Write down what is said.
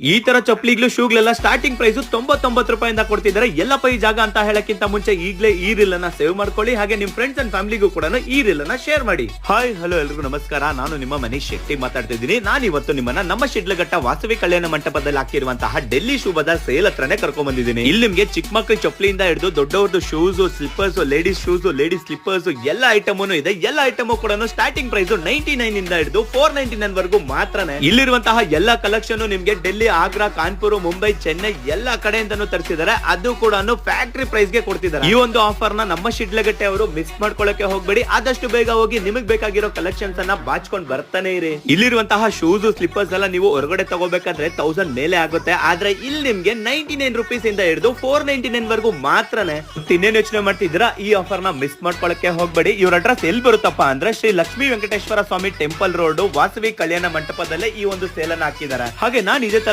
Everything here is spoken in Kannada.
ಈ ತರ ಚಪ್ಪಲಿಗ್ಲು ಶೂಗ್ಲೆಲ್ಲ ಸ್ಟಾರ್ಟಿಂಗ್ ಪ್ರೈಸ್ 99 ರೂಪಾಯಿಂದ ಕೊಡ್ತಿದ್ದಾರೆ. ಎಲ್ಲಪ್ಪ ಈ ಜಾಗ ಅಂತ ಹೇಳಕ್ಕಿಂತ ಮುಂಚೆ ಈಗಲೇ ಈ ರೀಲ್ ಅನ್ನ ಸೇವ್ ಮಾಡ್ಕೊಳ್ಳಿ. ಹಾಗೆ ನಿಮ್ ಫ್ರೆಂಡ್ಸ್ ಅಂಡ್ ಫ್ಯಾಮಿಲಿಗೂ ಕೂಡ ಈ ರೀಲ್ ಅನ್ನ ಶೇರ್ ಮಾಡಿ. ಹಾಯ್ ಹಲೋ ಎಲ್ರಿಗೂ ನಮಸ್ಕಾರ. ನಾನು ನಿಮ್ಮ ಮನೀಶ್ ಶೆಟ್ಟಿ ಮಾತಾಡ್ತಿದ್ದೀನಿ. ನಾನು ಇವತ್ತು ನಿಮ್ಮನ್ನ ನಮ್ಮ ಶಿಡ್ಲಘಟ್ಟ ವಾಸವಿ ಕಲ್ಯಾಣ ಮಂಟಪದಲ್ಲಿ ಹಾಕಿರುವಂತಹ ಡೆಲ್ಲಿ ಶೂ ಬಜಾರ್ ಸೇಲ್ ಹತ್ರನೇ ಕರ್ಕೊಂಡ್ ಬಂದಿದ್ದೀನಿ. ಇಲ್ಲಿ ನಿಮ್ಗೆ ಚಿಕ್ಕ ಮಕ್ಕಳ ಚಪ್ಪಲಿಯಿಂದ ಹಿಡಿದು ದೊಡ್ಡವ್ರದ್ದು shoes, slippers, ladies shoes, ladies slippers ಎಲ್ಲ ಐಟಮ್ ಇದೆ. ಎಲ್ಲ ಐಟಮ್ ಕೂಡ ಸ್ಟಾರ್ಟಿಂಗ್ ಪ್ರೈಸ್ 99 ಇಂದ ಹಿಡಿದು 499 ವರೆಗೂ ಮಾತ್ರನೇ. ಇಲ್ಲಿರುವಂತಹ ಎಲ್ಲಾ ಕಲೆಕ್ಷನ್ ನಿಮ್ಗೆ ಡೆಲ್ಲಿ, ಆಗ್ರಾ, ಕಾನ್ಪುರ್, ಮುಂಬೈ, ಚೆನ್ನೈ ಎಲ್ಲಾ ಕಡೆಯಿಂದನೂ ತರಿಸಿದ್ದಾರೆ. ಅದು ಕೂಡ ಫ್ಯಾಕ್ಟರಿ ಪ್ರೈಸ್ ಗೆ ಕೊಡ್ತಿದ್ದಾರೆ. ಈ ಒಂದು ಆಫರ್ ನ ನಮ್ಮ ಶಿಡ್ಲಘಟ್ಟೆ ಅವರು ಮಿಸ್ ಮಾಡ್ಕೊಳ್ಳಕ್ಕೆ ಹೋಗ್ಬೇಡಿ. ಆದಷ್ಟು ಬೇಗ ಹೋಗಿ ನಿಮಗೆ ಬೇಕಾಗಿರೋ ಕಲೆಕ್ಷನ್ಸ್ ಅನ್ನ ಬಾಚ್ಕೊಂಡ್ ಬರ್ತಾನೆ ಇರಿ. ಇಲ್ಲಿರುವಂತಹ ಶೂಸ್, ಸ್ಲಿಪ್ಪರ್ಸ್ ಎಲ್ಲ ನೀವು ಹೊರಗಡೆ ತಗೋಬೇಕಾದ್ರೆ 1000 ಮೇಲೆ ಆಗುತ್ತೆ. ಆದ್ರೆ ಇಲ್ಲಿ ನಿಮ್ಗೆ 99 ರುಪೀಸ್ ಇಂದ ಹಿಡಿದು 499 ವರೆಗೂ ಮಾತ್ರನೇ. ಇನ್ನೇನು ಯೋಚನೆ ಮಾಡ್ತಿದ್ದೀರಾ? ಈ ಆಫರ್ ನ ಮಿಸ್ ಮಾಡ್ಕೊಳ್ಳಕ್ಕೆ ಹೋಗ್ಬೇಡಿ. ಇವ್ರ ಅಡ್ರೆಸ್ ಎಲ್ಲಿ ಬರುತ್ತಪ್ಪ ಅಂದ್ರೆ ಶ್ರೀ ಲಕ್ಷ್ಮೀ ವೆಂಕಟೇಶ್ವರ ಸ್ವಾಮಿ ಟೆಂಪಲ್ ರೋಡ್, ವಾಸವಿ ಕಲ್ಯಾಣ ಮಂಟಪದಲ್ಲೇ ಈ ಒಂದು ಸೇಲ್ ಅನ್ನ ಹಾಕಿದ್ದಾರೆ. ಹಾಗೆ ನಾನು ಇದೇ ತರ